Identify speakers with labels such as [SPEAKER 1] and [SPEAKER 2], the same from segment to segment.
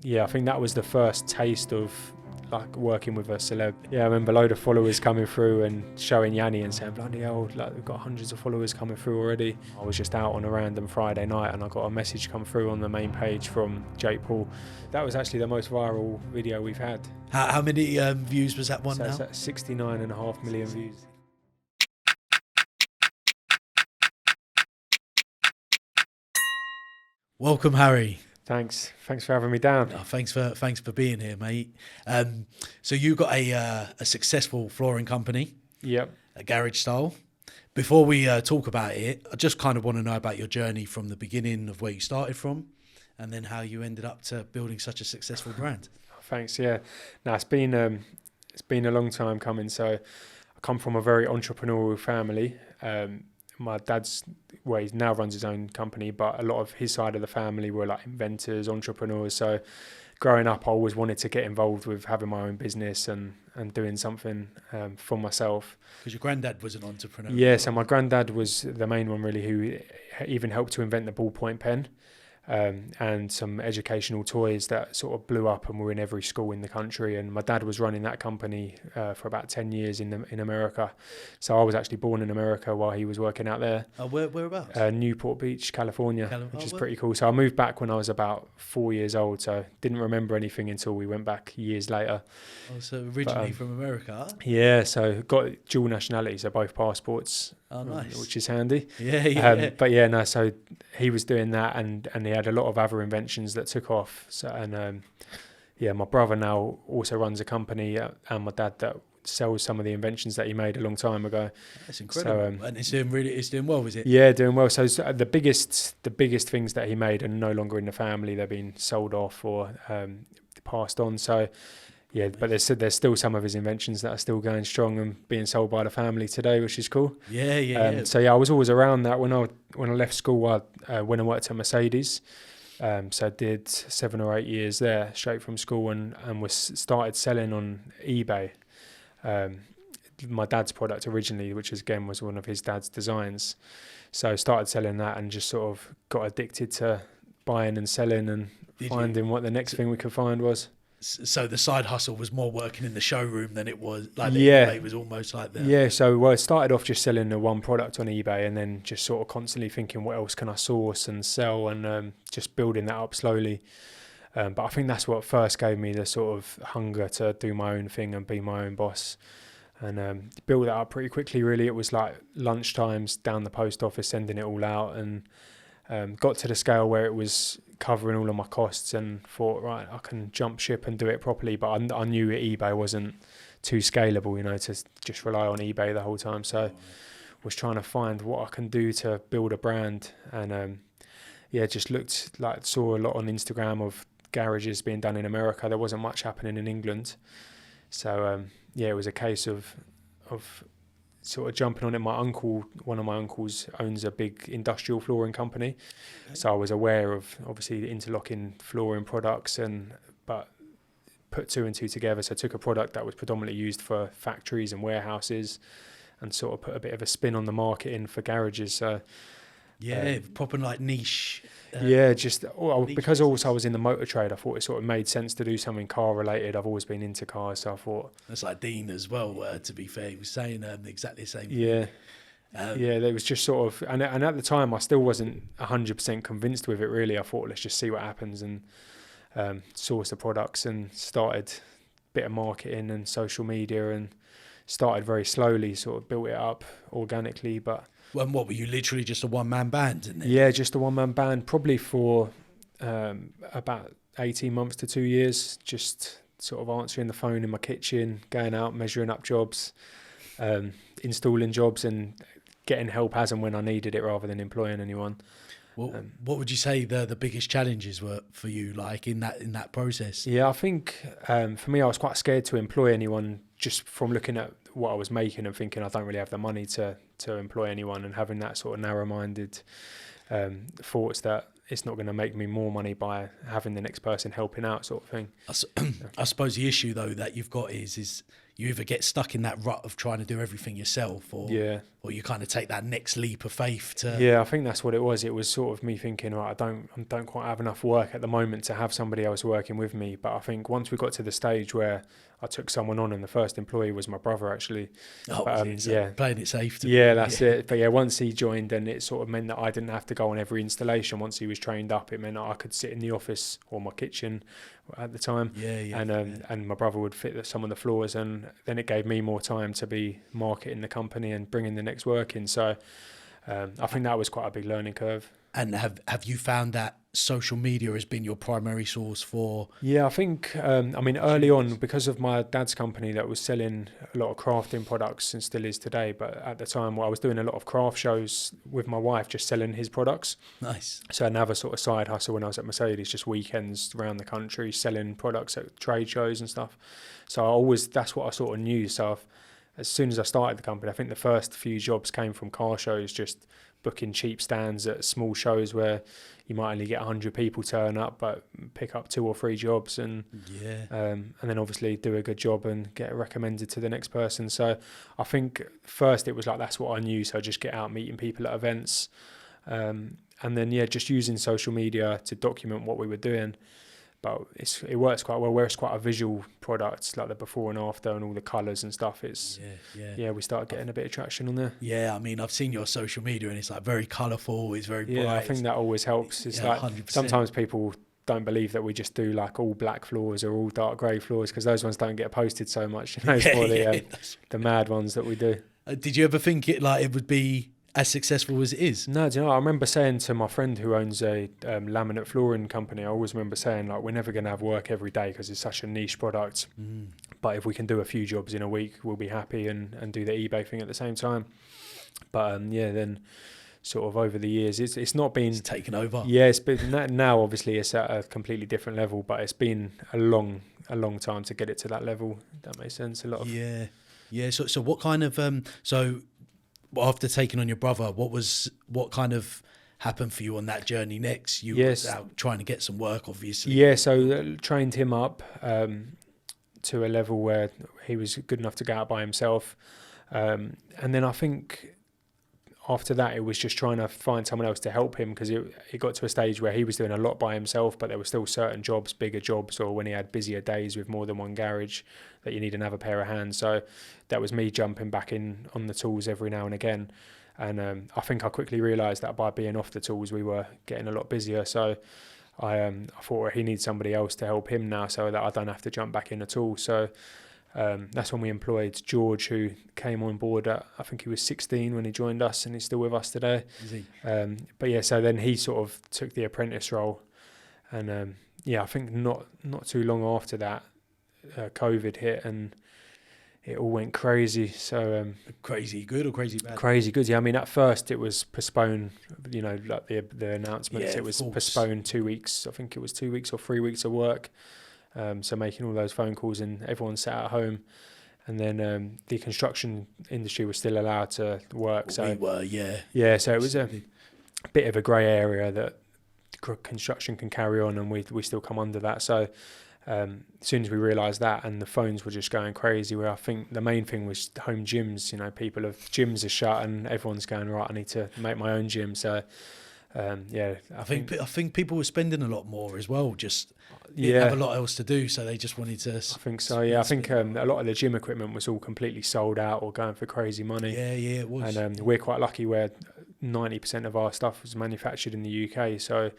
[SPEAKER 1] yeah, I think that was the first taste of like working with a celeb. Yeah, I remember a load of followers coming through and showing Yanni and saying, bloody hell, like we've got hundreds of followers coming through already. I was just out on a random Friday night and I got a message come through on the main page from Jake Paul. That was actually the most viral video we've had.
[SPEAKER 2] How many views was that one
[SPEAKER 1] So
[SPEAKER 2] now?
[SPEAKER 1] it's at 69.5 million views.
[SPEAKER 2] Welcome, Harry.
[SPEAKER 1] Thanks for having me down.
[SPEAKER 2] Oh, thanks for being here, mate. So you got a successful flooring company.
[SPEAKER 1] Yep.
[SPEAKER 2] A Garage Style. Before we talk about it, I just kind of want to know about your journey from the beginning of where you started from, and then how you ended up to building such a successful brand.
[SPEAKER 1] Thanks. Yeah. No, it's been a long time coming. So I come from a very entrepreneurial family. My dad's, well, he now runs his own company, but a lot of his side of the family were like inventors, entrepreneurs. So growing up, I always wanted to get involved with having my own business and doing something for myself.
[SPEAKER 2] Because your granddad was an entrepreneur.
[SPEAKER 1] Yeah, so my granddad was the main one really, who even helped to invent the ballpoint pen. And some educational toys that sort of blew up and were in every school in the country. And my dad was running that company for about 10 years in America. So I was actually born in America while he was working out there.
[SPEAKER 2] Whereabouts?
[SPEAKER 1] Newport Beach, California, which is pretty cool. So I moved back when I was about 4 years old. So didn't remember anything until we went back years later.
[SPEAKER 2] Oh, so originally from America?
[SPEAKER 1] Yeah, so got dual nationality, so both passports.
[SPEAKER 2] Oh, nice.
[SPEAKER 1] Which is handy.
[SPEAKER 2] Yeah.
[SPEAKER 1] But yeah, no, so he was doing that and he had a lot of other inventions that took off. So, and my brother now also runs a company and my dad that sells some of the inventions that he made a long time ago.
[SPEAKER 2] That's incredible. And it's doing well, is it?
[SPEAKER 1] Yeah, doing well. So the biggest things that he made are no longer in the family. They're being sold off or passed on. So yeah, but there's still some of his inventions that are still going strong and being sold by the family today, which is cool.
[SPEAKER 2] Yeah.
[SPEAKER 1] So yeah, I was always around that. When I left school, I went and worked at Mercedes. So I did 7 or 8 years there, straight from school, and started selling on eBay. My dad's product originally, which was one of his dad's designs. So I started selling that and just sort of got addicted to buying and selling and finding what the next thing we could find was.
[SPEAKER 2] So the side hustle was more working in the showroom than it was like
[SPEAKER 1] eBay
[SPEAKER 2] was almost like that.
[SPEAKER 1] Yeah, so I started off just selling the one product on eBay and then just sort of constantly thinking what else can I source and sell and just building that up slowly. But I think that's what first gave me the sort of hunger to do my own thing and be my own boss. And build that up pretty quickly really. It was like lunchtimes down the post office sending it all out and got to the scale where it was covering all of my costs and thought, right, I can jump ship and do it properly. But I knew eBay wasn't too scalable, to just rely on eBay the whole time. So was trying to find what I can do to build a brand. And just saw a lot on Instagram of garages being done in America. There wasn't much happening in England. So it was a case of sort of jumping on it. One of my uncles owns a big industrial flooring company. So I was aware of obviously the interlocking flooring products but put two and two together. So I took a product that was predominantly used for factories and warehouses and sort of put a bit of a spin on the marketing for garages. So
[SPEAKER 2] proper like niche.
[SPEAKER 1] Because also I was in the motor trade, I thought it sort of made sense to do something car related. I've always been into cars, so I thought
[SPEAKER 2] that's like Dean as well. To be fair, he was saying exactly the same thing.
[SPEAKER 1] Yeah, there was just sort of, and at the time I still wasn't 100% convinced with it really. I thought let's just see what happens and source the products and started a bit of marketing and social media and started very slowly, sort of built it up organically, but.
[SPEAKER 2] And what were you, literally just a one-man band?
[SPEAKER 1] Yeah, just a one-man band, probably for about 18 months to 2 years, just sort of answering the phone in my kitchen, going out, measuring up jobs, installing jobs and getting help as and when I needed it rather than employing anyone.
[SPEAKER 2] Well, what would you say the biggest challenges were for you, like in that process?
[SPEAKER 1] Yeah, I think for me, I was quite scared to employ anyone just from looking at what I was making and thinking I don't really have the money to employ anyone, and having that sort of narrow-minded thoughts that it's not going to make me more money by having the next person helping out, sort of thing.
[SPEAKER 2] I suppose the issue though that you've got is you either get stuck in that rut of trying to do everything yourself, or or you kind of take that next leap of faith to?
[SPEAKER 1] Yeah, I think that's what it was. It was sort of me thinking, right, I don't quite have enough work at the moment to have somebody else working with me. But I think once we got to the stage where I took someone on, and the first employee was my brother, actually.
[SPEAKER 2] Oh,
[SPEAKER 1] But,
[SPEAKER 2] yeah, playing it safe.
[SPEAKER 1] That's it. But yeah, once he joined, then it sort of meant that I didn't have to go on every installation. Once he was trained up, it meant that I could sit in the office or my kitchen at the time. And my brother would fit some of the floors, and then it gave me more time to be marketing the company and bringing the next work in. So I think that was quite a big learning curve.
[SPEAKER 2] And have you found that social media has been your primary source for?
[SPEAKER 1] Yeah, I think, early on, because of my dad's company that was selling a lot of crafting products and still is today, but at the time I was doing a lot of craft shows with my wife, just selling his products.
[SPEAKER 2] Nice.
[SPEAKER 1] So another sort of side hustle when I was at Mercedes, just weekends around the country selling products at trade shows and stuff. So that's what I sort of knew. So as soon as I started the company, I think the first few jobs came from car shows, just booking cheap stands at small shows where you might only get 100 people turn up, but pick up 2 or 3 jobs, and then obviously do a good job and get recommended to the next person. So I think first it was like, that's what I knew. So just get out meeting people at events, and then just using social media to document what we were doing. But it works quite well, where it's quite a visual product, like the before and after and all the colours and stuff. We started getting a bit of traction on there.
[SPEAKER 2] Yeah, I mean, I've seen your social media and it's like very colourful, it's very bright.
[SPEAKER 1] Yeah, I think that always helps. It's like
[SPEAKER 2] 100%.
[SPEAKER 1] Sometimes people don't believe that we just do like all black floors or all dark grey floors, because those ones don't get posted so much. It's more the mad ones that we do.
[SPEAKER 2] Did you ever think it would be as successful as it is?
[SPEAKER 1] No, do you know, I remember saying to my friend who owns a laminate flooring company, I always remember saying, like, we're never going to have work every day because it's such a niche product. But if we can do a few jobs in a week, we'll be happy, and do the eBay thing at the same time. But then sort of over the years, it's not been...
[SPEAKER 2] It's taken over.
[SPEAKER 1] Yeah, it's been, now obviously it's at a completely different level, but it's been a long time to get it to that level. That makes sense. A lot of...
[SPEAKER 2] Yeah. So what kind of... after taking on your brother, what kind of happened for you on that journey next? You was out trying to get some work, obviously.
[SPEAKER 1] Yeah, so trained him up to a level where he was good enough to go out by himself. And then I think after that, it was just trying to find someone else to help him, because it got to a stage where he was doing a lot by himself, but there were still certain jobs, bigger jobs, or when he had busier days with more than one garage, that you need another pair of hands. So that was me jumping back in on the tools every now and again. And I think I quickly realised that by being off the tools, we were getting a lot busier. So I thought he needs somebody else to help him now, so that I don't have to jump back in at all. So that's when we employed George, who came on board at, I think he was 16 when he joined us, and he's still with us today.
[SPEAKER 2] Is he?
[SPEAKER 1] So then he sort of took the apprentice role. And I think not too long after that, COVID hit and it all went crazy. So
[SPEAKER 2] crazy good or crazy bad?
[SPEAKER 1] Crazy good. Yeah, I mean, at first it was postponed. Like the announcements, it was postponed 2 weeks. I think it was 2 weeks or 3 weeks of work. So making all those phone calls, and everyone sat at home. And then the construction industry was still allowed to work. So
[SPEAKER 2] we were, yeah.
[SPEAKER 1] Yeah, so it was a bit of a grey area that construction can carry on, and we still come under that. So as soon as we realised that, and the phones were just going crazy, where I think the main thing was home gyms. Gyms are shut, and everyone's going, right, I need to make my own gym. So I think
[SPEAKER 2] people were spending a lot more as well. Just didn't have a lot else to do, so they just wanted to.
[SPEAKER 1] I think so. Yeah, I think a lot of the gym equipment was all completely sold out or going for crazy money.
[SPEAKER 2] Yeah, it was.
[SPEAKER 1] And we're quite lucky where 90% of our stuff was manufactured in the UK. So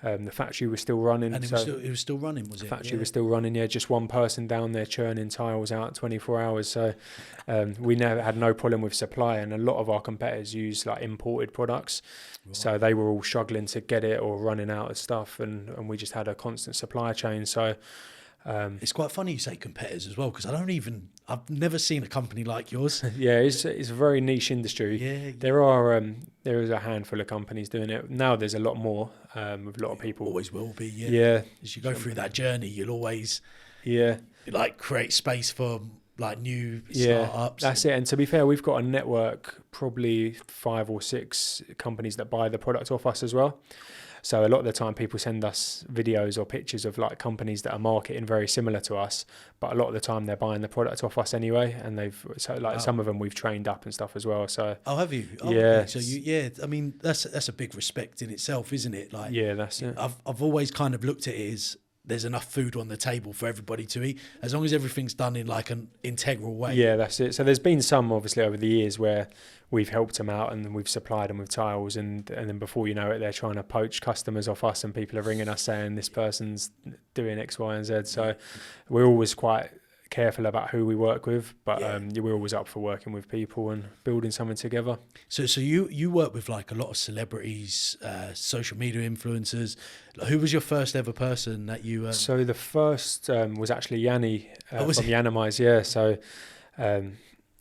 [SPEAKER 1] the factory was still running.
[SPEAKER 2] And it was still running, was it?
[SPEAKER 1] The factory was still running, yeah. Just one person down there churning tiles out 24 hours. So we never had no problem with supply, and a lot of our competitors use like imported products. Right. So they were all struggling to get it or running out of stuff, and we just had a constant supply chain. So
[SPEAKER 2] it's quite funny you say competitors as well, because I've never seen a company like yours.
[SPEAKER 1] Yeah, it's a very niche industry.
[SPEAKER 2] Yeah.
[SPEAKER 1] There is a handful of companies doing it. Now there's a lot more, with a lot of people.
[SPEAKER 2] Always will be, yeah.
[SPEAKER 1] Yeah.
[SPEAKER 2] As you go through that journey, you'll always create space for like new startups.
[SPEAKER 1] That's it. And to be fair, we've got a network, probably 5 or 6 companies that buy the product off us as well. So a lot of the time people send us videos or pictures of like companies that are marketing very similar to us, but a lot of the time they're buying the product off us anyway, and some of them we've trained up and stuff as well. So
[SPEAKER 2] have you?
[SPEAKER 1] Yeah.
[SPEAKER 2] Okay. So I mean, that's a big respect in itself, isn't it? Like,
[SPEAKER 1] yeah, that's it.
[SPEAKER 2] I've always kind of looked at it as there's enough food on the table for everybody to eat, as long as everything's done in like an integral way.
[SPEAKER 1] Yeah, that's it. So there's been some obviously over the years where we've helped them out and we've supplied them with tiles, and then before you know it, they're trying to poach customers off us, and people are ringing us saying this person's doing X, Y, and Z. So we're always quite careful about who we work with, but we're always up for working with people and building something together.
[SPEAKER 2] So you work with like a lot of celebrities, social media influencers. Who was your first ever person that you?
[SPEAKER 1] So the first was actually Yanni from Yanamize. Yeah. So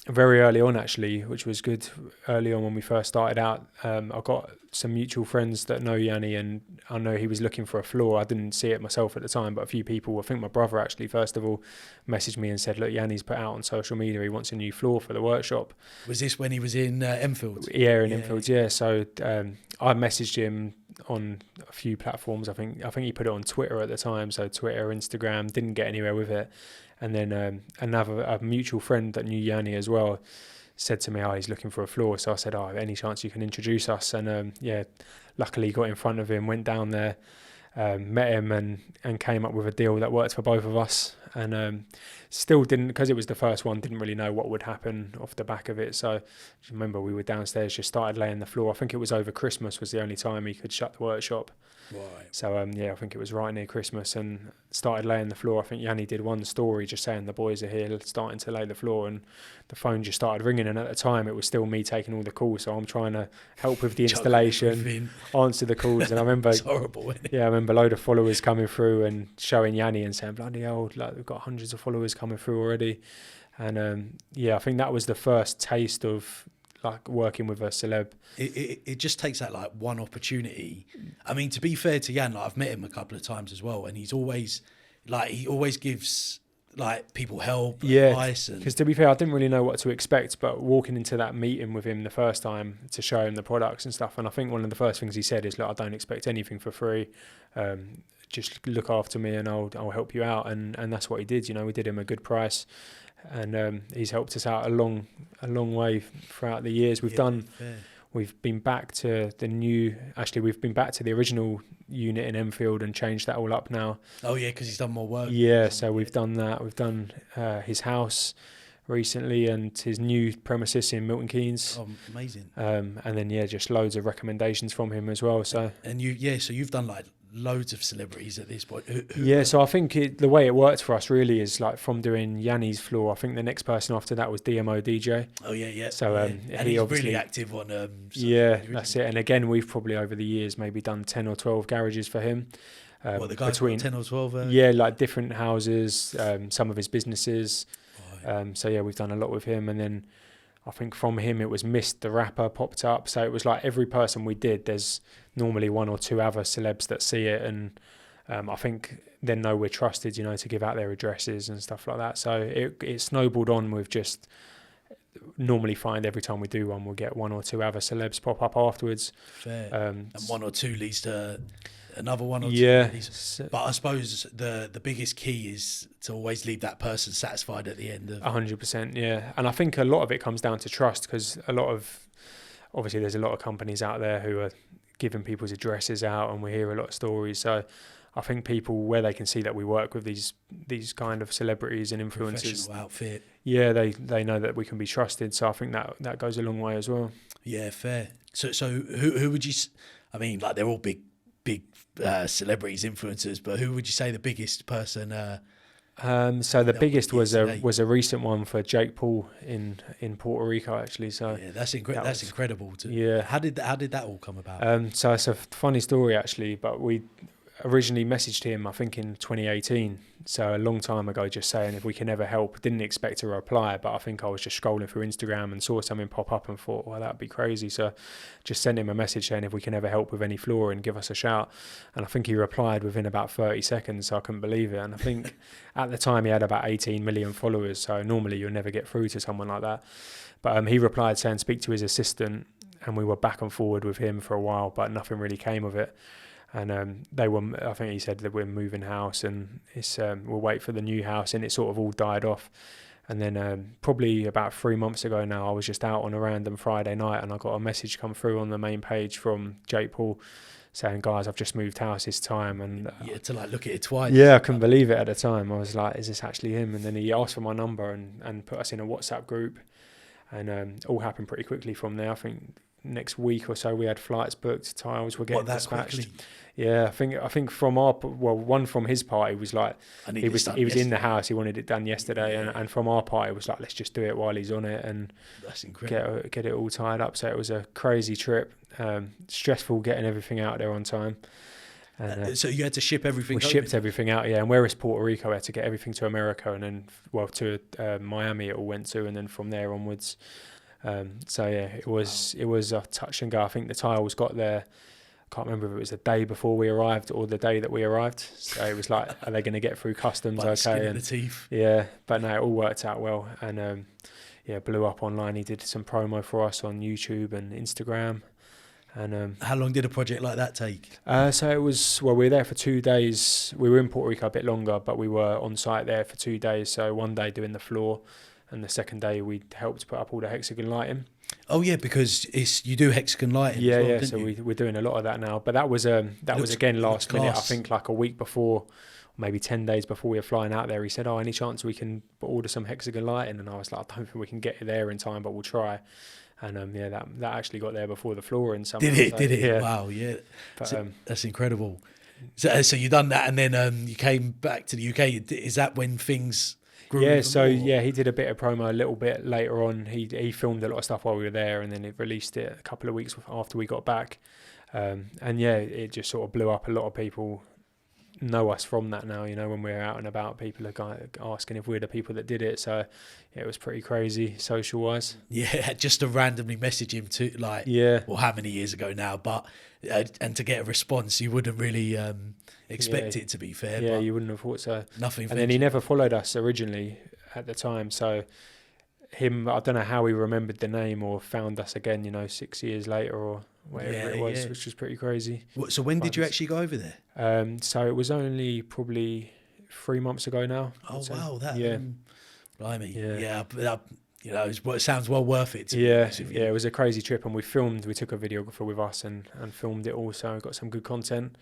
[SPEAKER 1] very early on actually, which was good. Early on when we first started out, I got some mutual friends that know Yanni, and I know he was looking for a floor. I didn't see it myself at the time, but a few people, I think my brother actually first of all messaged me and said, look, Yanni's put out on social media, he wants a new floor for the workshop.
[SPEAKER 2] Was this when he was in Enfield?
[SPEAKER 1] Yeah, in Enfield, yeah. So I messaged him on a few platforms. I think he put it on Twitter at the time, so Twitter, Instagram, didn't get anywhere with it. And then a mutual friend that knew Yanni as well said to me, he's looking for a floor. So I said, any chance you can introduce us? And luckily got in front of him, went down there, met him and came up with a deal that worked for both of us. And still didn't, because it was the first one, didn't really know what would happen off the back of it. So remember, we were downstairs, just started laying the floor. I think it was over Christmas was the only time he could shut the workshop.
[SPEAKER 2] Right.
[SPEAKER 1] So I think it was right near Christmas, and started laying the floor. I think Yanni did one story just saying the boys are here, starting to lay the floor, and the phone just started ringing. And at the time, it was still me taking all the calls, so I'm trying to help with the installation, answer the calls. And I remember,
[SPEAKER 2] it's horrible, isn't it?
[SPEAKER 1] I remember a load of followers coming through and showing Yanni and saying, "Bloody hell, like we've got hundreds of followers coming through already." And I think that was the first taste of like working with a celeb.
[SPEAKER 2] It just takes that like one opportunity. I mean, to be fair to Jan, like I've met him a couple of times as well, and he always gives like people help, advice.
[SPEAKER 1] Because to be fair, I didn't really know what to expect, but walking into that meeting with him the first time to show him the products and stuff, and I think one of the first things he said is, "Look, I don't expect anything for free. Just look after me, and I'll help you out." And that's what he did. We did him a good price. And he's helped us out a long way throughout the years. We've been back to we've been back to the original unit in Enfield and changed that all up now.
[SPEAKER 2] Oh yeah, because he's done more work.
[SPEAKER 1] Yeah, so we've done that. We've done his house recently and his new premises in Milton Keynes.
[SPEAKER 2] Oh, amazing.
[SPEAKER 1] And then just loads of recommendations from him as well. So
[SPEAKER 2] so you've done like loads of celebrities at this point.
[SPEAKER 1] So I think the way it worked for us really is like from doing Yanni's floor, I think the next person after that was DMO DJ.
[SPEAKER 2] Oh yeah.
[SPEAKER 1] So
[SPEAKER 2] and he's really active on
[SPEAKER 1] that's it. And again, we've probably over the years maybe done 10 or 12 garages for him.
[SPEAKER 2] The guys between 10 or 12?
[SPEAKER 1] Like different houses, some of his businesses. Right. We've done a lot with him. And then I think from him it was Mist the rapper popped up. So it was like every person we did, there's normally one or two other celebs that see it, and I think they know we're trusted, to give out their addresses and stuff like that. So it snowballed on with just normally find every time we do one, we'll get one or two other celebs pop up afterwards.
[SPEAKER 2] Fair. And one or two leads to another one or two.
[SPEAKER 1] Yeah.
[SPEAKER 2] But I suppose the biggest key is to always leave that person satisfied at the end of
[SPEAKER 1] 100%. Yeah. And I think a lot of it comes down to trust, because obviously there's a lot of companies out there who are giving people's addresses out, and we hear a lot of stories. So I think people, where they can see that we work with these kind of celebrities and influencers,
[SPEAKER 2] professional outfit,
[SPEAKER 1] they know that we can be trusted. So I think that goes a long way as well.
[SPEAKER 2] Yeah, fair. So who would you? I mean, like they're all big celebrities, influencers, but who would you say the biggest person?
[SPEAKER 1] So the biggest was a recent one for Jake Paul in Puerto Rico, actually. So
[SPEAKER 2] yeah, that's incredible. How did that all come about?
[SPEAKER 1] So it's a funny story actually, but we originally messaged him, I think in 2018, so a long time ago, just saying if we can ever help. Didn't expect a reply, but I think I was just scrolling through Instagram and saw something pop up and thought, well, that'd be crazy. So just sent him a message saying if we can ever help with any flooring, give us a shout. And I think he replied within about 30 seconds, so I couldn't believe it. And I think at the time he had about 18 million followers, so normally you'll never get through to someone like that. But he replied saying speak to his assistant, and we were back and forward with him for a while, but nothing really came of it. And they were, I think he said that we're moving house, and it's we'll wait for the new house, and it sort of all died off. And then probably about 3 months ago now, I was just out on a random Friday night, and I got a message come through on the main page from Jake Paul saying, guys, I've just moved house this time. And
[SPEAKER 2] to like look at it twice.
[SPEAKER 1] Yeah, I couldn't believe it at the time. I was like, is this actually him? And then he asked for my number and put us in a WhatsApp group, and all happened pretty quickly from there. I think next week or so we had flights booked, tiles were getting dispatched. Quickly? Yeah, I think from one from his party was like, he was in the house, he wanted it done yesterday, and from our party it was like, let's just do it while he's on it, and
[SPEAKER 2] that's incredible.
[SPEAKER 1] Get it all tied up. So it was a crazy trip, stressful getting everything out there on time. And,
[SPEAKER 2] so you had to ship everything.
[SPEAKER 1] We shipped everything out, yeah. And whereas Puerto Rico, we had to get everything to America, and then to Miami it all went to, and then from there onwards. So yeah, it was a touch and go. I think the tiles got there, I can't remember if it was the day before we arrived or the day that we arrived. So it was like, are they going to get through customs
[SPEAKER 2] okay?
[SPEAKER 1] Skin
[SPEAKER 2] in the teeth.
[SPEAKER 1] Yeah, but no, it all worked out well, and blew up online. He did some promo for us on YouTube and Instagram. And
[SPEAKER 2] how long did a project like that take?
[SPEAKER 1] So it was, we were there for 2 days. We were in Puerto Rico a bit longer, but we were on site there for 2 days. So one day doing the floor, and the second day we helped put up all the hexagon lighting.
[SPEAKER 2] Oh yeah, because you do hexagon lighting.
[SPEAKER 1] Yeah,
[SPEAKER 2] as well,
[SPEAKER 1] yeah. So we're doing a lot of that now. But that was again last minute. I think like a week before, maybe 10 days before we were flying out there. He said, "Oh, any chance we can order some hexagon lighting?" And I was like, "I don't think we can get it there in time, but we'll try." And that actually got there before the flooring.
[SPEAKER 2] Did it? Did it?
[SPEAKER 1] Yeah.
[SPEAKER 2] Wow, yeah.
[SPEAKER 1] But,
[SPEAKER 2] that's incredible. So you done that, and then you came back to the UK. Is that when things grew?
[SPEAKER 1] Yeah. So yeah, he did a bit of promo a little bit later on. He filmed a lot of stuff while we were there, and then he released it a couple of weeks after we got back. And yeah, it just sort of blew up. A lot of people know us from that now, when we're out and about, people are asking if we're the people that did it. So yeah, it was pretty crazy social wise.
[SPEAKER 2] Yeah, just to randomly message him to how many years ago now, but and to get a response, you wouldn't really expect it, to be fair.
[SPEAKER 1] Yeah,
[SPEAKER 2] but
[SPEAKER 1] you wouldn't have thought so.
[SPEAKER 2] Nothing.
[SPEAKER 1] And then he never followed us originally at the time, so I don't know how he remembered the name or found us again, 6 years later or whatever it was, which was pretty crazy.
[SPEAKER 2] So when did you actually go over there?
[SPEAKER 1] So it was only probably 3 months ago now.
[SPEAKER 2] Oh wow, that blimey.
[SPEAKER 1] Yeah.
[SPEAKER 2] It sounds well worth it.
[SPEAKER 1] It was a crazy trip, and we took a videographer with us and filmed it all, so got some good content.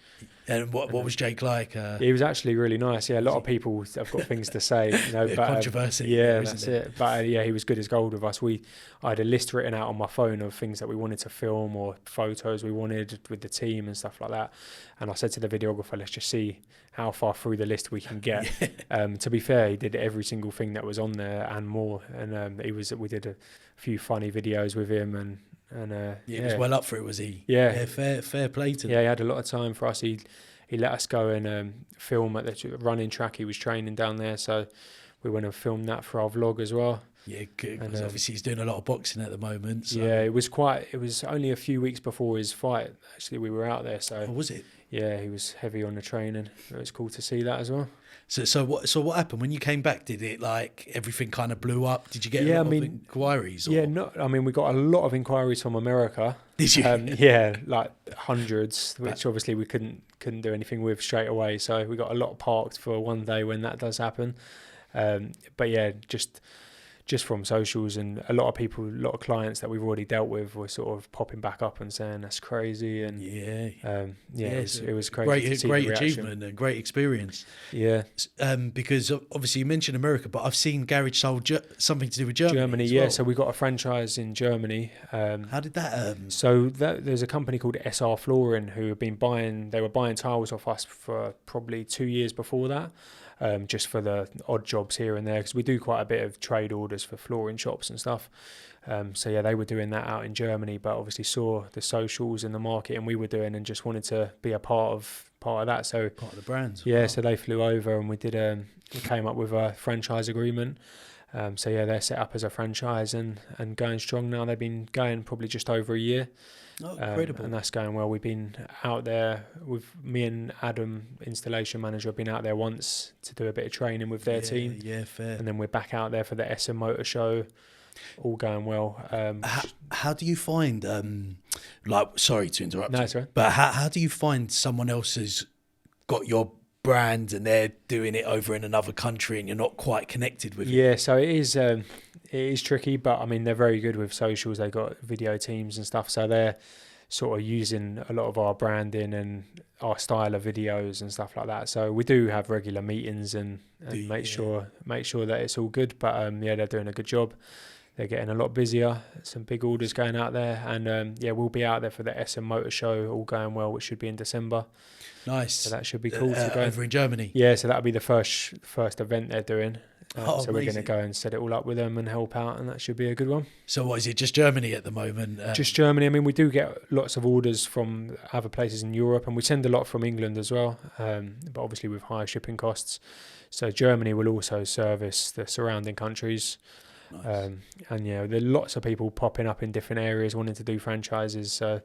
[SPEAKER 2] And what was Jake like?
[SPEAKER 1] He was actually really nice. Yeah, a lot of people have got things to say, but
[SPEAKER 2] controversy.
[SPEAKER 1] That's it. But he was good as gold with us. I had a list written out on my phone of things that we wanted to film or photos we wanted with the team and stuff like that. And I said to the videographer, let's just see how far through the list we can get. To be fair, he did every single thing that was on there and more. And we did a few funny videos with him, and
[SPEAKER 2] he was well up for it, was he?
[SPEAKER 1] Yeah,
[SPEAKER 2] fair play to him.
[SPEAKER 1] Yeah, he had a lot of time for us. He let us go and film at the running track. He was training down there, so we went and filmed that for our vlog as well.
[SPEAKER 2] Yeah, because obviously he's doing a lot of boxing at the moment. So.
[SPEAKER 1] Yeah, it was only a few weeks before his fight. Actually, we were out there. So
[SPEAKER 2] was it?
[SPEAKER 1] Yeah, he was heavy on the training. It was cool to see that as well.
[SPEAKER 2] So what happened when you came back? Did it everything kind of blew up? Did you get a lot of inquiries? Or?
[SPEAKER 1] Yeah, we got a lot of inquiries from America.
[SPEAKER 2] Did you?
[SPEAKER 1] Yeah, like hundreds, which obviously we couldn't do anything with straight away. So we got a lot parked for one day when that does happen. But yeah, just from socials, and a lot of clients that we've already dealt with were sort of popping back up and saying that's crazy, and it was crazy.
[SPEAKER 2] Great achievement and great experience.
[SPEAKER 1] Yeah,
[SPEAKER 2] because obviously you mentioned America, but I've seen Garage sold something to do with Germany.
[SPEAKER 1] Yeah, so we got a franchise in Germany.
[SPEAKER 2] How did that?
[SPEAKER 1] There's a company called SR Flooring who have been buying tiles off us for probably 2 years before that. Just for the odd jobs here and there, because we do quite a bit of trade orders for flooring shops and stuff. They were doing that out in Germany, but obviously saw the socials and the market and we were doing, and just wanted to be a part of that. So
[SPEAKER 2] part of the brand.
[SPEAKER 1] Yeah, wow. So they flew over and we came up with a franchise agreement. They're set up as a franchise and going strong now. They've been going probably just over a year.
[SPEAKER 2] Oh, incredible.
[SPEAKER 1] And that's going well. We've been out there with me and Adam, installation manager, have been out there once to do a bit of training with their team.
[SPEAKER 2] Yeah, fair.
[SPEAKER 1] And then we're back out there for the SM Motor Show all going well.
[SPEAKER 2] How do you find, like, sorry to interrupt
[SPEAKER 1] No,
[SPEAKER 2] you,
[SPEAKER 1] that's right.
[SPEAKER 2] but how do you find someone else has got your brand and they're doing it over in another country and you're not quite connected with it?
[SPEAKER 1] Yeah, so it is tricky, but I mean, they're very good with socials. They got video teams and stuff, so they're sort of using a lot of our branding and our style of videos and stuff like that. So we do have regular meetings and make sure that it's all good. But yeah, they're doing a good job. They're getting a lot busier. Some big orders going out there, and yeah, we'll be out there for the SM Motor Show, all going well, which should be in December.
[SPEAKER 2] Nice.
[SPEAKER 1] So that should be cool to go
[SPEAKER 2] over in Germany.
[SPEAKER 1] Yeah, so that'll be the first event they're doing. So
[SPEAKER 2] amazing.
[SPEAKER 1] we're going to go and set it all up with them and help out, and that should be a good one.
[SPEAKER 2] So what is it, just Germany at the moment?
[SPEAKER 1] Just Germany. I mean, we do get lots of orders from other places in Europe, and we send a lot from England as well, but obviously with higher shipping costs. So Germany will also service the surrounding countries.
[SPEAKER 2] Nice.
[SPEAKER 1] And yeah, there are lots of people popping up in different areas wanting to do franchises. So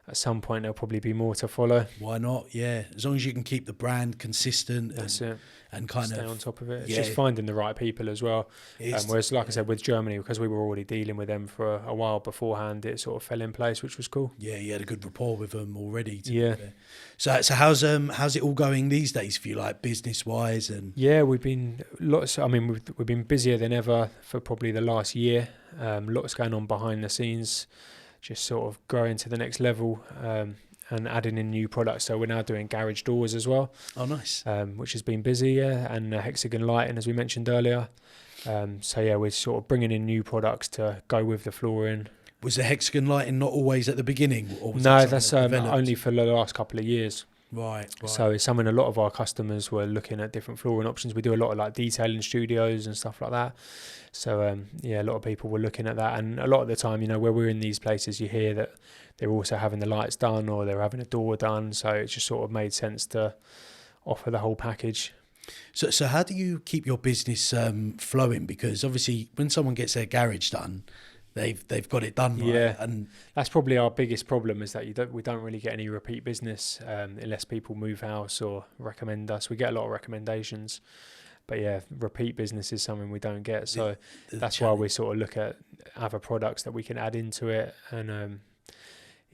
[SPEAKER 1] at some point there'll probably be more to follow.
[SPEAKER 2] Why not? Yeah, as long as you can keep the brand consistent.
[SPEAKER 1] That's it.
[SPEAKER 2] And kind
[SPEAKER 1] stay
[SPEAKER 2] of
[SPEAKER 1] on top of it. It's
[SPEAKER 2] yeah.
[SPEAKER 1] just finding the right people as well. Whereas, like I said, with Germany, because we were already dealing with them for a while beforehand, it sort of fell in place, which was cool.
[SPEAKER 2] Yeah, you had a good rapport with them already.
[SPEAKER 1] Yeah.
[SPEAKER 2] So how's it all going these days for you, like business wise? And
[SPEAKER 1] yeah, we've been we've been busier than ever for probably the last year. Lots going on behind the scenes, just sort of growing to the next level. And adding in new products. So we're now doing garage doors as well.
[SPEAKER 2] Oh, nice.
[SPEAKER 1] Which has been busy, yeah, and hexagon lighting, as we mentioned earlier. So yeah, we're sort of bringing in new products to go with the flooring.
[SPEAKER 2] Was the hexagon lighting not always at the beginning? Or was
[SPEAKER 1] No, that's only for the last couple of years.
[SPEAKER 2] Right.
[SPEAKER 1] So it's something a lot of our customers were looking at different flooring options. We do a lot of like detailing studios and stuff like that. So yeah, a lot of people were looking at that, and a lot of the time, where we're in these places, you hear that they're also having the lights done or they're having a door done. So it just sort of made sense to offer the whole package.
[SPEAKER 2] So how do you keep your business flowing? Because obviously, when someone gets their garage done, they've got it done, right?
[SPEAKER 1] Yeah,
[SPEAKER 2] and
[SPEAKER 1] that's probably our biggest problem, is that we don't really get any repeat business unless people move house or recommend us. We get a lot of recommendations, but yeah, repeat business is something we don't get. So that's why we sort of look at other products that we can add into it, and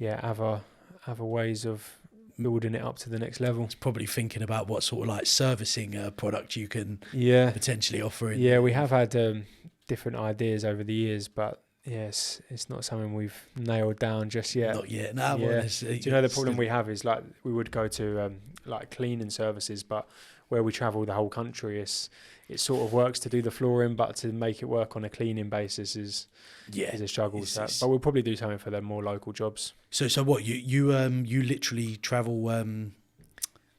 [SPEAKER 1] other ways of building it up to the next level.
[SPEAKER 2] It's probably thinking about what sort of like servicing product you can potentially offer.
[SPEAKER 1] Yeah, we have had different ideas over the years, but yes, it's not something we've nailed down just yet.
[SPEAKER 2] Not yet. No.
[SPEAKER 1] Yeah. Do you know the problem we have is, like, we would go to like cleaning services, but where we travel the whole country, it sort of works to do the flooring, but to make it work on a cleaning basis is a struggle. But we'll probably do something for the more local jobs.
[SPEAKER 2] So what you literally travel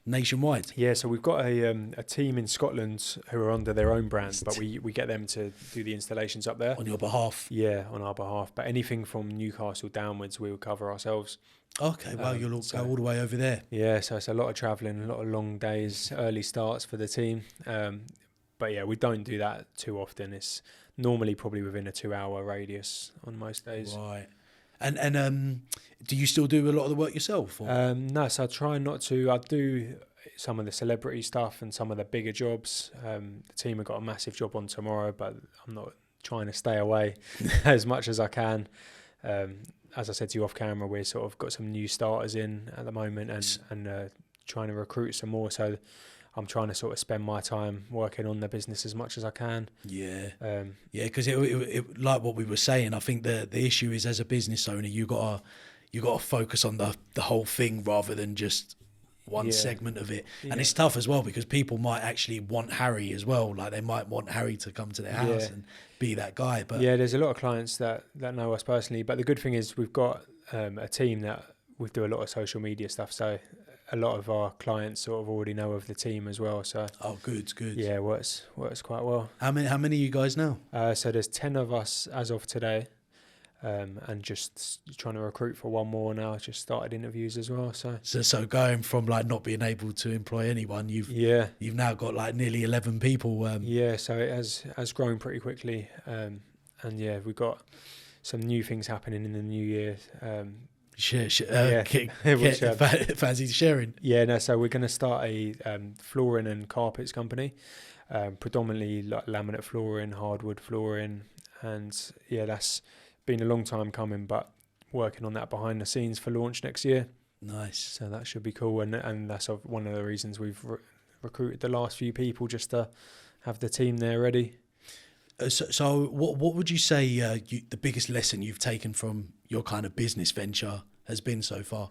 [SPEAKER 2] nationwide?
[SPEAKER 1] Yeah, so we've got a team in Scotland who are under their own brand, but we get them to do the installations up there
[SPEAKER 2] on your behalf.
[SPEAKER 1] Yeah, on our behalf. But anything from Newcastle downwards, we will cover ourselves.
[SPEAKER 2] Okay, well, you'll go all the way over there.
[SPEAKER 1] Yeah, so it's a lot of travelling, a lot of long days, early starts for the team. But yeah, we don't do that too often. It's normally probably within a 2-hour radius on most days.
[SPEAKER 2] Right. And do you still do a lot of the work yourself? Or?
[SPEAKER 1] No, so I try not to. I do some of the celebrity stuff and some of the bigger jobs. The team have got a massive job on tomorrow, but I'm not trying to stay away as much as I can. As I said to you off camera, we're sort of got some new starters in at the moment and trying to recruit some more. So I'm trying to sort of spend my time working on the business as much as I can.
[SPEAKER 2] Yeah. Because it like what we were saying, I think the issue is, as a business owner, you gotta focus on the whole thing rather than just one segment of it. And it's tough as well, because people might actually want Harry as well. Like, they might want Harry to come to their house and be that guy. But
[SPEAKER 1] yeah, there's a lot of clients that know us personally. But the good thing is we've got a team that we do a lot of social media stuff. So a lot of our clients sort of already know of the team as well. So
[SPEAKER 2] good.
[SPEAKER 1] Yeah, works quite well.
[SPEAKER 2] How many are you guys now?
[SPEAKER 1] So there's 10 of us as of today. And just trying to recruit for one more now. Just started interviews as well. So
[SPEAKER 2] going from like not being able to employ anyone, you've now got like nearly 11 people.
[SPEAKER 1] Yeah, so it has grown pretty quickly. And yeah, we've got some new things happening in the new year.
[SPEAKER 2] Fancy sharing?
[SPEAKER 1] Yeah, no. So we're going to start a flooring and carpets company, predominantly like laminate flooring, hardwood flooring. and yeah, that's been a long time coming, but working on that behind the scenes for launch next year.
[SPEAKER 2] Nice.
[SPEAKER 1] So that should be cool, and that's one of the reasons we've recruited the last few people, just to have the team there ready.
[SPEAKER 2] So what would you say the biggest lesson you've taken from your kind of business venture has been so far?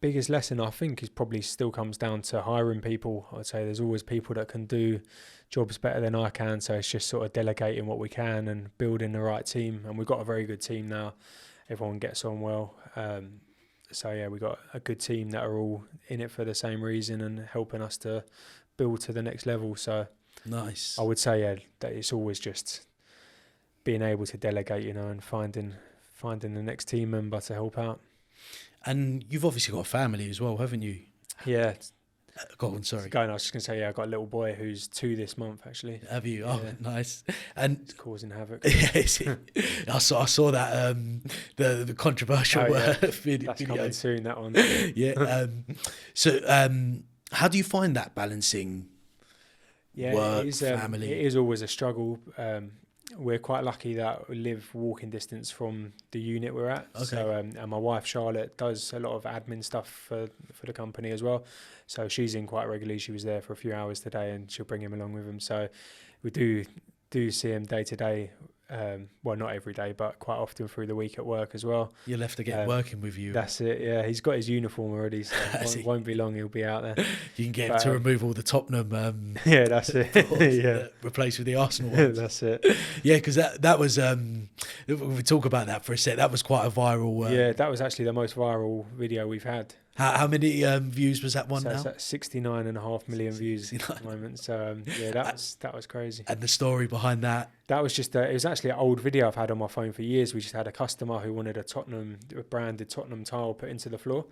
[SPEAKER 1] Biggest lesson, I think, is probably still comes down to hiring people. I'd say there's always people that can do jobs better than I can, so it's just sort of delegating what we can and building the right team. And we've got a very good team now. Everyone gets on well. So yeah, we've got a good team that are all in it for the same reason and helping us to build to the next level. So
[SPEAKER 2] nice.
[SPEAKER 1] I would say, yeah, that it's always just being able to delegate, and finding the next team member to help out.
[SPEAKER 2] And you've obviously got a family as well, haven't you?
[SPEAKER 1] Yeah.
[SPEAKER 2] Go on, sorry.
[SPEAKER 1] I was just going to say, yeah, I've got a little boy who's 2 this month, actually.
[SPEAKER 2] Have you?
[SPEAKER 1] Yeah.
[SPEAKER 2] Oh, nice. And
[SPEAKER 1] it's causing havoc.
[SPEAKER 2] Yes, I saw that the controversial video.
[SPEAKER 1] That's coming soon, that one.
[SPEAKER 2] Yeah. So how do you find that balancing work, family?
[SPEAKER 1] It is always a struggle. We're quite lucky that we live walking distance from the unit we're at.
[SPEAKER 2] Okay.
[SPEAKER 1] So, and my wife Charlotte does a lot of admin stuff for the company as well. So she's in quite regularly. She was there for a few hours today, and she'll bring him along with him. So we do see him day to day. Well, not every day, but quite often through the week at work as well.
[SPEAKER 2] You'll have to get working with you.
[SPEAKER 1] That's it. Yeah, he's got his uniform already, so won't be long. He'll be out there.
[SPEAKER 2] You can get him to remove all the Tottenham.
[SPEAKER 1] Yeah, that's it. Yeah,
[SPEAKER 2] replace with the Arsenal ones.
[SPEAKER 1] That's it.
[SPEAKER 2] Yeah, because that was. We talk about that for a sec. That was quite a viral.
[SPEAKER 1] Yeah, that was actually the most viral video we've had.
[SPEAKER 2] How many views was that one now?
[SPEAKER 1] It's at 69.5 million views at the moment. So yeah, that was crazy.
[SPEAKER 2] And the story behind that?
[SPEAKER 1] That was just it was actually an old video I've had on my phone for years. We just had a customer who wanted a branded Tottenham tile put into the floor.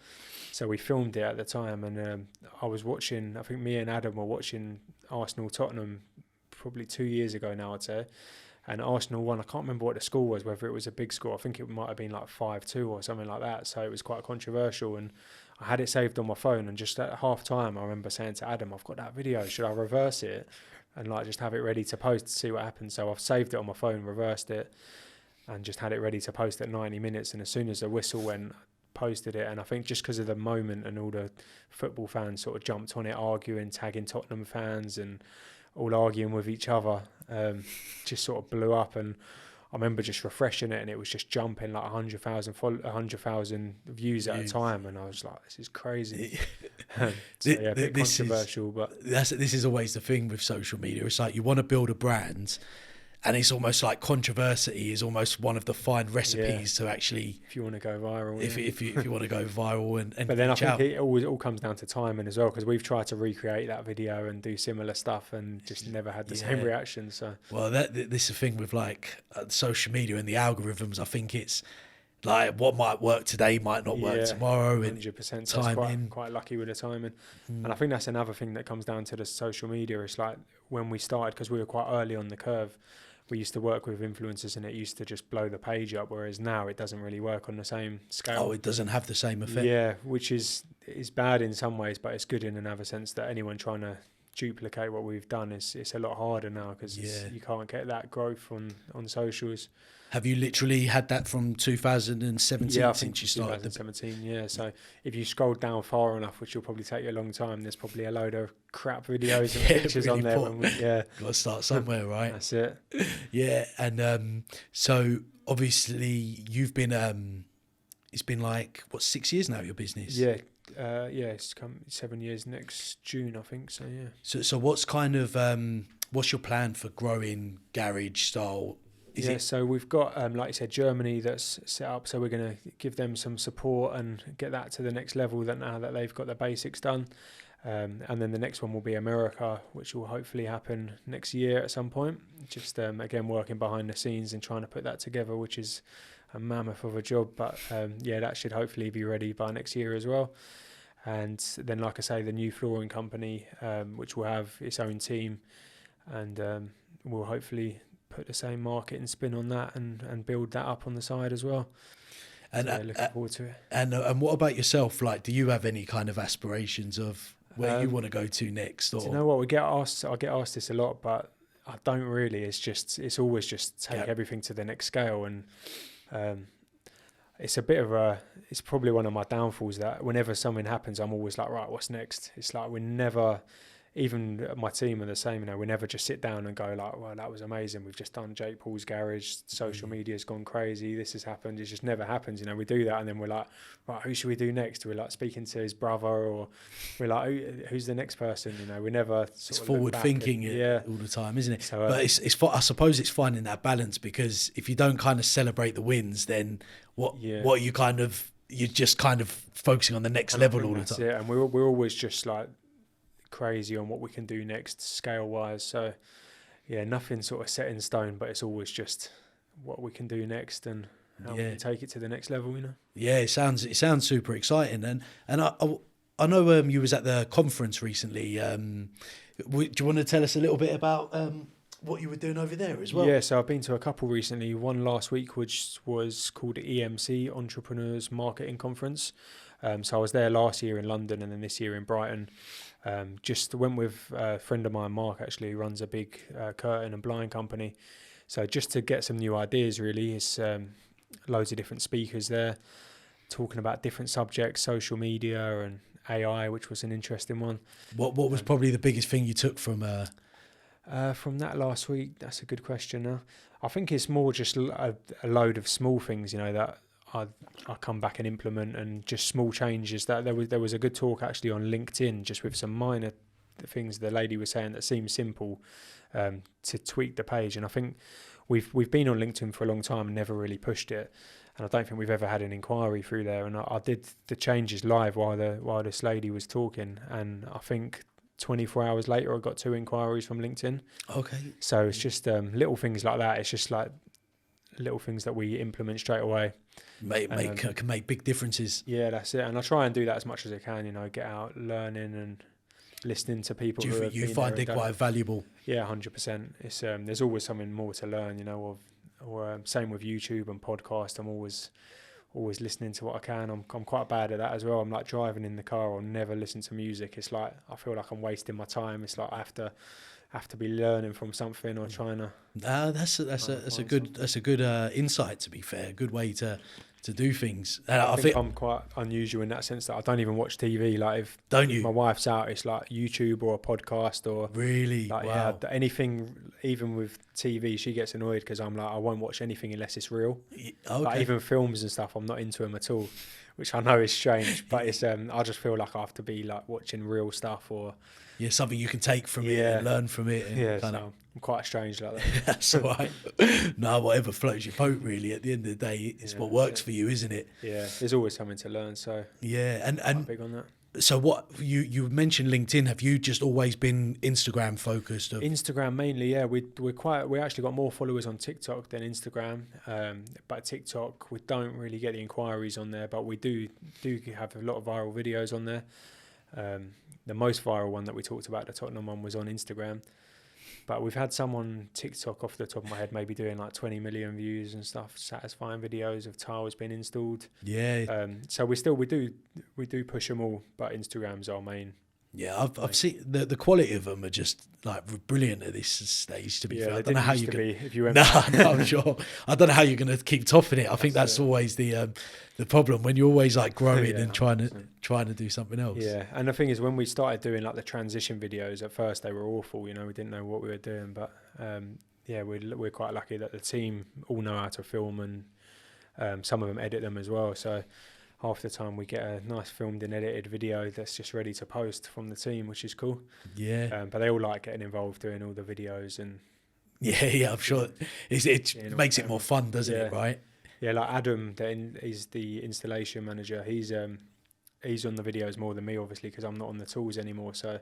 [SPEAKER 1] So we filmed it at the time, and I was watching, I think me and Adam were watching Arsenal Tottenham probably 2 years ago now, I'd say. And Arsenal won. I can't remember what the score was, whether it was a big score. I think it might have been like 5-2 or something like that. So it was quite controversial, and I had it saved on my phone. And just at half time, I remember saying to Adam, I've got that video. Should I reverse it and like just have it ready to post to see what happens? So I've saved it on my phone, reversed it, and just had it ready to post at 90 minutes. And as soon as the whistle went, posted it. And I think just because of the moment, and all the football fans sort of jumped on it, arguing, tagging Tottenham fans, and all arguing with each other, just sort of blew up. And I remember just refreshing it, and it was just jumping like 100,000 views at a time, and I was like, "This is crazy." So yeah, a bit controversial, but
[SPEAKER 2] this is always the thing with social media. It's like you want to build a brand, and it's almost like controversy is almost one of the fine recipes to actually.
[SPEAKER 1] If you want to go viral,
[SPEAKER 2] if you want to go viral and
[SPEAKER 1] but then I think it all comes down to timing as well, because we've tried to recreate that video and do similar stuff and just never had the same reaction. So
[SPEAKER 2] this is the thing with like social media and the algorithms. I think it's like what might work today might not work tomorrow.
[SPEAKER 1] 100%.
[SPEAKER 2] Timing.
[SPEAKER 1] Quite lucky with the timing. And I think that's another thing that comes down to the social media. It's like when we started, because we were quite early on the curve, we used to work with influencers and it used to just blow the page up, whereas now it doesn't really work on the same scale.
[SPEAKER 2] Oh, it doesn't have the same effect.
[SPEAKER 1] Yeah, which is bad in some ways, but it's good in another sense that anyone trying to duplicate what we've done it's a lot harder now, because you can't get that growth on socials.
[SPEAKER 2] Have you literally had that from 2017 since you started?
[SPEAKER 1] 2017, So if you scroll down far enough, which will probably take you a long time, there's probably a load of crap videos and pictures really on there.
[SPEAKER 2] Got to start somewhere, right?
[SPEAKER 1] That's it.
[SPEAKER 2] Yeah, and so obviously you've been, it's been like, 6 years now, your business?
[SPEAKER 1] Yeah. It's come 7 years next June, I think. So yeah.
[SPEAKER 2] So what's kind of what's your plan for growing Garage Style?
[SPEAKER 1] So we've got, like you said, Germany that's set up. So we're going to give them some support and get that to the next level. That now that they've got the basics done, and then the next one will be America, which will hopefully happen next year at some point. Just again working behind the scenes and trying to put that together, which is a mammoth of a job. But that should hopefully be ready by next year as well. And then, like I say, the new flooring company, which will have its own team, and we'll hopefully put the same marketing spin on that and build that up on the side as well. And so looking forward to it.
[SPEAKER 2] And what about yourself? Like, do you have any kind of aspirations of where you want to go to next? Or
[SPEAKER 1] do you know what, I get asked this a lot, but I don't really. It's always just take
[SPEAKER 2] Yeah.
[SPEAKER 1] everything to the next scale, and it's a bit of it's probably one of my downfalls that whenever something happens, I'm always like, right, what's next? It's like we never, even my team are the same, you know, we never just sit down and go like, well, that was amazing. We've just done Jake Paul's garage. Social media's gone crazy. This has happened. It just never happens. You know, we do that and then we're like, right, who should we do next? We're like speaking to his brother, or we're like, who's the next person? You know, we never
[SPEAKER 2] It's forward thinking all the time, isn't it?
[SPEAKER 1] So,
[SPEAKER 2] but I suppose it's finding that balance, because if you don't kind of celebrate the wins, then what you kind of, you're just kind of focusing on the next level all the time.
[SPEAKER 1] And we're always just like crazy on what we can do next scale wise. So yeah, nothing sort of set in stone, but it's always just what we can do next and how we can take it to the next level, you know. Yeah,
[SPEAKER 2] it sounds super exciting. And I know you was at the conference recently. Do you want to tell us a little bit about what you were doing over there as well?
[SPEAKER 1] Yeah, so I've been to a couple recently. One last week, which was called the EMC, Entrepreneurs Marketing Conference. So I was there last year in London and then this year in Brighton. Just went with a friend of mine, Mark, actually, who runs a big curtain and blind company. So just to get some new ideas, really. It's loads of different speakers there talking about different subjects, social media and AI, which was an interesting one.
[SPEAKER 2] What was probably the biggest thing you took from
[SPEAKER 1] that last week? That's a good question. Now, I think it's more just a load of small things, you know, that I come back and implement, and just small changes. That there was a good talk actually on LinkedIn, just with some minor things the lady was saying that seemed simple to tweak the page. And I think we've been on LinkedIn for a long time and never really pushed it. And I don't think we've ever had an inquiry through there. And I did the changes live while this lady was talking, and I think 24 hours later I got 2 inquiries from LinkedIn.
[SPEAKER 2] Okay.
[SPEAKER 1] So it's just little things like that. It's just like little things that we implement straight away.
[SPEAKER 2] Can make big differences.
[SPEAKER 1] Yeah, that's it. And I try and do that as much as I can, you know, get out learning and listening to people.
[SPEAKER 2] Do you find it quite valuable?
[SPEAKER 1] Yeah, 100%. It's there's always something more to learn, you know, or same with YouTube and podcast. I'm always listening to what I can. I'm quite bad at that as well. I'm like driving in the car, I'll never listen to music. It's like I feel like I'm wasting my time. It's like I have to be learning from something or trying to.
[SPEAKER 2] That's a good insight, to be fair. A good way to do things.
[SPEAKER 1] I think I'm quite unusual in that sense that I don't even watch TV. Like if my wife's out, it's like YouTube or a podcast or
[SPEAKER 2] really
[SPEAKER 1] like,
[SPEAKER 2] wow.
[SPEAKER 1] Yeah, anything. Even with TV, she gets annoyed because I'm like, I won't watch anything unless it's real.
[SPEAKER 2] Okay.
[SPEAKER 1] Like even films and stuff, I'm not into them at all, which I know is strange, but it's I just feel like I have to be like watching real stuff or
[SPEAKER 2] something you can take from it and learn from it. And
[SPEAKER 1] I'm quite strange like that.
[SPEAKER 2] That's all right. No, whatever floats your boat, really. At the end of the day, it's what works for you, isn't it?
[SPEAKER 1] Yeah, there's always something to learn. So
[SPEAKER 2] and
[SPEAKER 1] big on that.
[SPEAKER 2] So what you mentioned LinkedIn? Have you just always been Instagram focused?
[SPEAKER 1] Instagram mainly, yeah. We actually got more followers on TikTok than Instagram. But TikTok, we don't really get the inquiries on there, but we do have a lot of viral videos on there. The most viral one that we talked about, the Tottenham one, was on Instagram. But we've had some on TikTok off the top of my head, maybe doing like 20 million views and stuff, satisfying videos of tiles being installed.
[SPEAKER 2] Yeah.
[SPEAKER 1] So we do push them all, but Instagram's our main.
[SPEAKER 2] Yeah, I've seen the quality of them are just like brilliant at this stage. To be fair, I don't know how you can.
[SPEAKER 1] If you went
[SPEAKER 2] no, I'm sure. I don't know how you're going to keep topping it. I think that's always the problem when you're always like growing and trying to do something else.
[SPEAKER 1] Yeah, and the thing is, when we started doing like the transition videos, at first they were awful. You know, we didn't know what we were doing, but we're quite lucky that the team all know how to film, and some of them edit them as well. So half the time we get a nice filmed and edited video that's just ready to post from the team, which is cool.
[SPEAKER 2] Yeah.
[SPEAKER 1] But they all like getting involved doing all the videos and.
[SPEAKER 2] Yeah, I'm sure it makes it more fun, doesn't it? Right.
[SPEAKER 1] Yeah, like Adam, is the installation manager. He's on the videos more than me, obviously, because I'm not on the tools anymore. So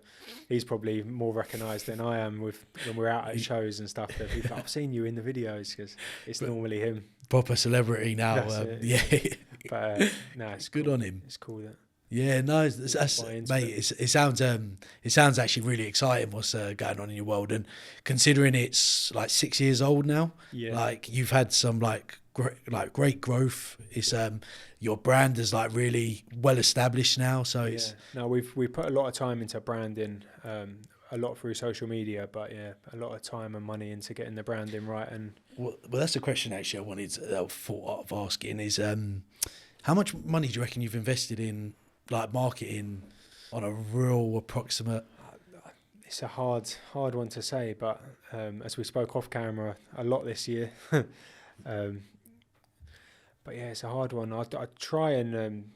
[SPEAKER 1] he's probably more recognised than I am when we're out at shows and stuff. That people, I've seen you in the videos, because it's normally him.
[SPEAKER 2] Proper celebrity now. Yeah.
[SPEAKER 1] But no, it's
[SPEAKER 2] good
[SPEAKER 1] cool.
[SPEAKER 2] On him.
[SPEAKER 1] It's cool that.
[SPEAKER 2] Yeah, no, that's mate. It sounds actually really exciting what's going on in your world, and considering it's like 6 years old now, like you've had some like great growth. It's your brand is like really well established now, so it's
[SPEAKER 1] no, we've put a lot of time into branding a lot through social media, but yeah, a lot of time and money into getting the branding right. And
[SPEAKER 2] well, that's a question actually I wanted to, thought of asking is how much money do you reckon you've invested in like marketing on a real approximate?
[SPEAKER 1] it's a hard one to say, but as we spoke off camera a lot this year. But yeah, it's a hard one. I try and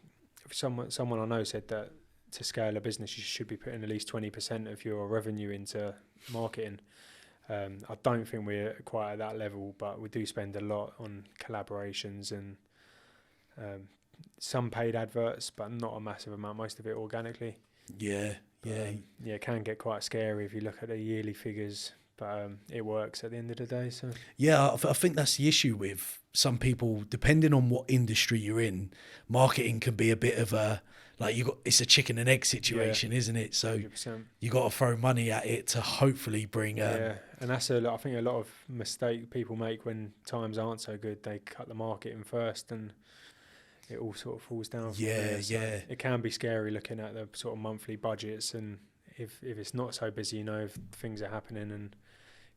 [SPEAKER 1] someone I know said that to scale a business you should be putting at least 20% of your revenue into marketing. I don't think we're quite at that level, but we do spend a lot on collaborations and some paid adverts, but not a massive amount, most of it organically.
[SPEAKER 2] Yeah,
[SPEAKER 1] it can get quite scary if you look at the yearly figures, but it works at the end of the day. So
[SPEAKER 2] yeah, I think that's the issue with some people. Depending on what industry you're in, marketing can be a bit of a like it's a chicken and egg situation, isn't it? So
[SPEAKER 1] 100%.
[SPEAKER 2] you got to throw money at it to hopefully bring.
[SPEAKER 1] And that's I think a lot of mistake people make when times aren't so good. They cut the marketing first and it all sort of falls down from there. So it can be scary looking at the sort of monthly budgets, and if it's not so busy, if things are happening, and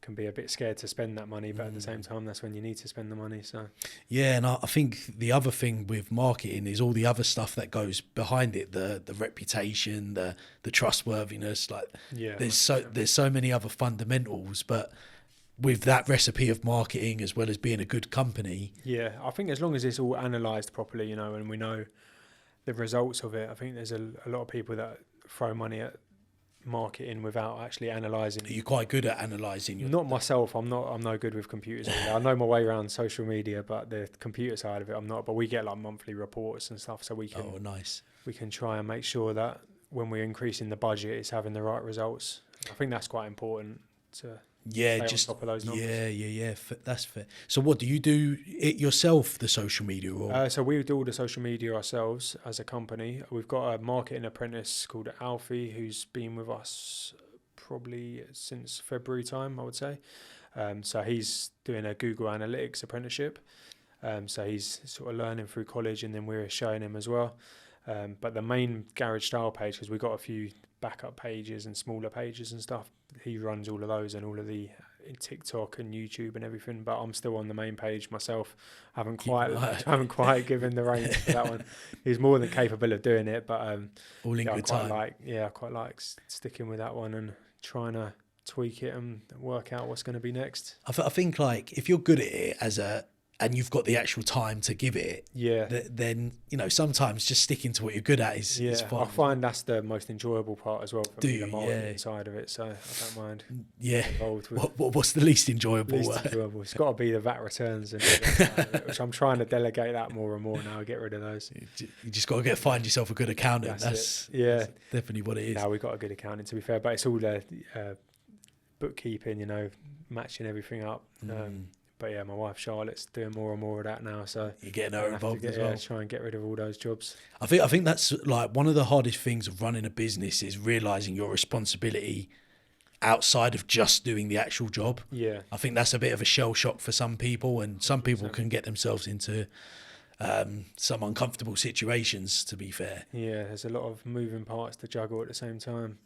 [SPEAKER 1] can be a bit scared to spend that money, but at the same time that's when you need to spend the money. So
[SPEAKER 2] and I think the other thing with marketing is all the other stuff that goes behind it, the reputation, the trustworthiness, like there's so many other fundamentals, but with that recipe of marketing as well as being a good company.
[SPEAKER 1] Yeah, I think as long as it's all analysed properly, and we know the results of it, I think there's a lot of people that throw money at marketing without actually analysing.
[SPEAKER 2] Are you quite good at analysing?
[SPEAKER 1] Not myself. I'm no good with computers. I know my way around social media, but the computer side of it, I'm not. But we get like monthly reports and stuff, so we can.
[SPEAKER 2] Oh, nice.
[SPEAKER 1] We can try and make sure that when we're increasing the budget, it's having the right results. I think that's quite important to.
[SPEAKER 2] Just
[SPEAKER 1] on top of those numbers.
[SPEAKER 2] Yeah. That's fair. So, what do you do it yourself? The social media, or
[SPEAKER 1] so we do all the social media ourselves as a company. We've got a marketing apprentice called Harvey who's been with us probably since February time, I would say. So he's doing a Google Analytics apprenticeship. So he's sort of learning through college, and then we're showing him as well. But the main Garage Style page, because we've got a few backup pages and smaller pages and stuff, he runs all of those and all of the TikTok and YouTube and everything, but I'm still on the main page myself. I haven't quite given the reins for that one. He's more than capable of doing it, but
[SPEAKER 2] all in good time.
[SPEAKER 1] I quite like sticking with that one and trying to tweak it and work out what's going to be next.
[SPEAKER 2] I think like if you're good at it and you've got the actual time to give it, then sometimes just sticking to what you're good at is fun.
[SPEAKER 1] I find that's the most enjoyable part as well for me, the marketing side of it, so I don't mind involved with.
[SPEAKER 2] What's the least enjoyable?
[SPEAKER 1] It's got to be the VAT returns, and which I'm trying to delegate that more and more now, get rid of those.
[SPEAKER 2] You just got to find yourself a good accountant. That's definitely what it is.
[SPEAKER 1] Now we've got a good accountant, to be fair, but it's all the bookkeeping, matching everything up. But yeah, my wife Charlotte's doing more and more of that now, so
[SPEAKER 2] you're getting her involved as well.
[SPEAKER 1] Try and get rid of all those jobs.
[SPEAKER 2] I think that's like one of the hardest things of running a business is realizing your responsibility outside of just doing the actual job.
[SPEAKER 1] Yeah,
[SPEAKER 2] I think that's a bit of a shell shock for some people, and some people can get themselves into some uncomfortable situations. To be fair,
[SPEAKER 1] there's a lot of moving parts to juggle at the same time.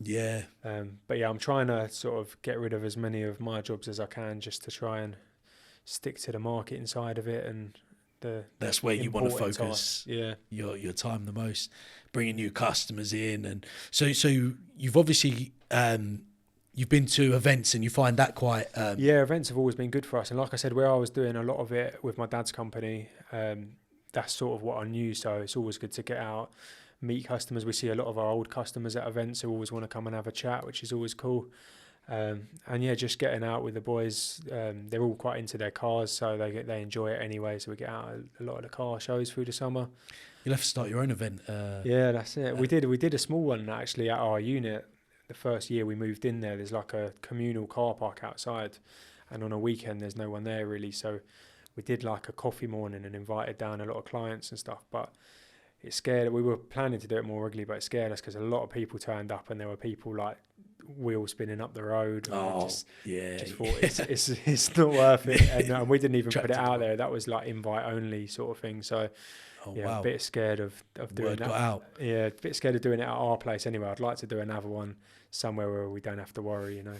[SPEAKER 2] But
[SPEAKER 1] I'm trying to sort of get rid of as many of my jobs as I can, just to try and stick to the marketing side of it, and
[SPEAKER 2] that's where you want to focus
[SPEAKER 1] tasks.
[SPEAKER 2] your time the most, bringing new customers in. And so you've obviously you've been to events, and you find that quite
[SPEAKER 1] events have always been good for us. And like I said, where I was doing a lot of it with my dad's company, that's sort of what I knew, so it's always good to get out, meet customers. We see a lot of our old customers at events who always want to come and have a chat, which is always cool. Just getting out with the boys, they're all quite into their cars, so they enjoy it anyway, so we get out a lot of the car shows through the summer.
[SPEAKER 2] You'll have to start your own event.
[SPEAKER 1] That's it. We did a small one actually at our unit. The first year we moved in there, there's like a communal car park outside, and on a weekend there's no one there really, so we did like a coffee morning and invited down a lot of clients and stuff, but it scared. We were planning to do it more regularly, but it scared us because a lot of people turned up, and there were people like wheels spinning up the road. Just thought it's not worth it, and we didn't even put it out there. That was like invite only sort of thing. So a bit scared of doing that. A bit scared of doing it at our place anyway. I'd like to do another one somewhere where we don't have to worry, you know.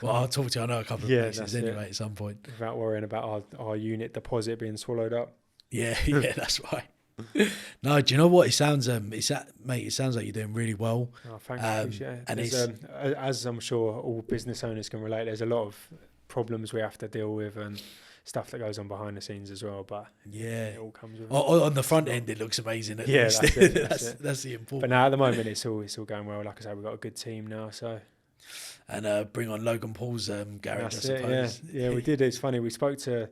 [SPEAKER 2] Well, I'll talk to you. I know a couple of places anyway at some point.
[SPEAKER 1] Without worrying about our unit deposit being swallowed up.
[SPEAKER 2] Yeah, that's right. No, do you know what? It sounds, mate, it sounds like you're doing really well.
[SPEAKER 1] Oh, thank you. Appreciate it. And as I'm sure all business owners can relate, there's a lot of problems we have to deal with and stuff that goes on behind the scenes as well. But
[SPEAKER 2] yeah,
[SPEAKER 1] it all comes with
[SPEAKER 2] on the front end. It looks amazing. At least. That's the important.
[SPEAKER 1] But now at the moment, it's all going well. Like I say, we've got a good team now. So.
[SPEAKER 2] And bring on Logan Paul's garage, I suppose.
[SPEAKER 1] Yeah, we did. It's funny. We spoke to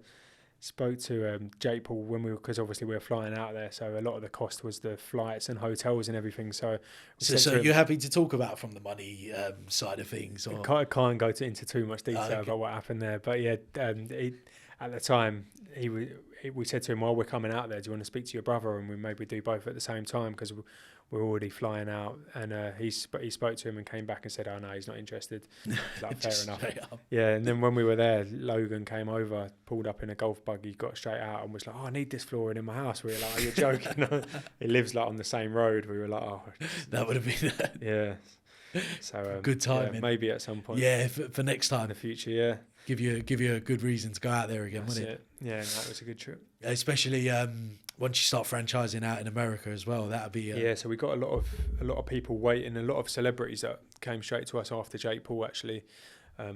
[SPEAKER 1] Jake Paul because obviously we were flying out there, so a lot of the cost was the flights and hotels and everything. So
[SPEAKER 2] you're happy to talk about from the money side of things? Or?
[SPEAKER 1] I can't go into too much detail about what happened there, but yeah, at the time we said to him, while we're coming out there, do you want to speak to your brother and we maybe do both at the same time, because we're already flying out. And he spoke to him and came back and said, oh no, he's not interested. Like, fair enough. Yeah, and then when we were there, Logan came over, pulled up in a golf buggy, got straight out and was like, oh, I need this flooring in my house. We were like, oh, you're joking. He lives like on the same road. We were like, oh.
[SPEAKER 2] That would have been
[SPEAKER 1] yeah. So
[SPEAKER 2] good time.
[SPEAKER 1] Yeah, maybe at some point.
[SPEAKER 2] Yeah, for next time
[SPEAKER 1] in the future. Yeah.
[SPEAKER 2] Give you a good reason to go out there again, wouldn't it?
[SPEAKER 1] Yeah, that was a good trip.
[SPEAKER 2] Especially once you start franchising out in America as well, that'd be.
[SPEAKER 1] Yeah, so we got a lot of people waiting, a lot of celebrities that came straight to us after Jake Paul actually,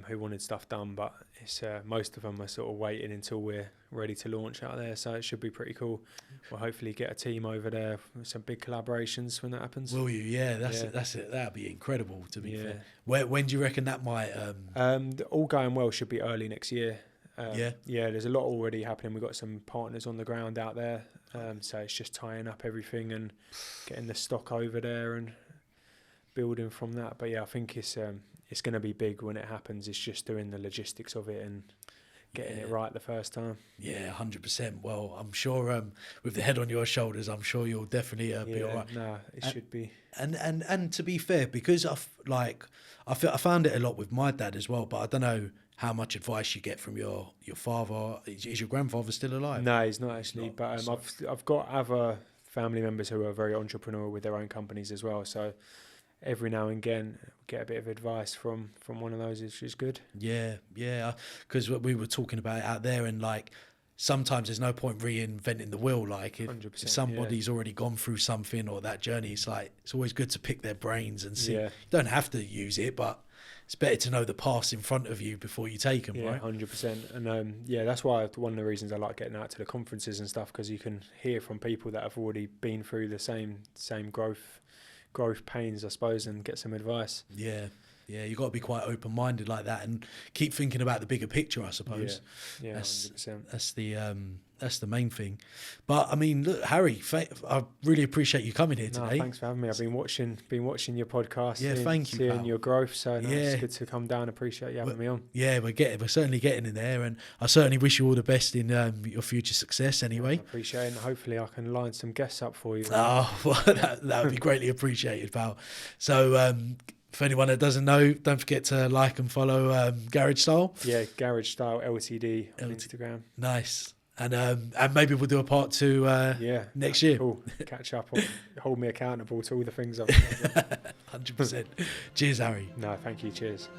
[SPEAKER 1] who wanted stuff done. But it's most of them are sort of waiting until we're ready to launch out there. So it should be pretty cool. We'll hopefully get a team over there with some big collaborations when that happens.
[SPEAKER 2] Will you? Yeah, that's it. That'd be incredible. To be fair, when do you reckon that might?
[SPEAKER 1] All going well, should be early next year.
[SPEAKER 2] Yeah,
[SPEAKER 1] there's a lot already happening. We've got some partners on the ground out there, so it's just tying up everything and getting the stock over there and building from that. But yeah, I think it's going to be big when it happens. It's just doing the logistics of it and getting it right the first time.
[SPEAKER 2] Yeah, 100%. Well, I'm sure with the head on your shoulders, I'm sure you'll definitely be all right.
[SPEAKER 1] No, it should be.
[SPEAKER 2] And to be fair, because I found it a lot with my dad as well, but I don't know how much advice you get from your father. Is your grandfather still alive?
[SPEAKER 1] No, he's not actually. But I've got other family members who are very entrepreneurial with their own companies as well. So every now and again, get a bit of advice from one of those, which is good. Yeah.
[SPEAKER 2] Because we were talking about it out there, and like sometimes there's no point reinventing the wheel. Like if somebody's already gone through something or that journey, it's like it's always good to pick their brains and see. You don't have to use it, but it's better to know the paths in front of you before you take them, right?
[SPEAKER 1] 100%. And that's why one of the reasons I like getting out to the conferences and stuff, because you can hear from people that have already been through the same growth pains, I suppose, and get some advice. Yeah, you got to be quite open-minded like that and keep thinking about the bigger picture, I suppose. Yeah, 100%. That's the main thing. But I mean, look, Harry, I really appreciate you coming here today. Thanks for having me. I've been watching your podcast. Yeah, thank you. Seeing your growth, so it's good to come down. Appreciate you having me on. Yeah, we're certainly getting in there, and I certainly wish you all the best in your future success. Anyway, I appreciate it, and hopefully I can line some guests up for you. Oh, well, that would be greatly appreciated, pal. So. For anyone that doesn't know, don't forget to like and follow Garage Style. Yeah, Garage Style Ltd on Instagram. Nice. And maybe we'll do a part 2 next year. Cool. Catch up or hold me accountable to all the things I've done. 100%. Cheers, Harry. No, thank you. Cheers.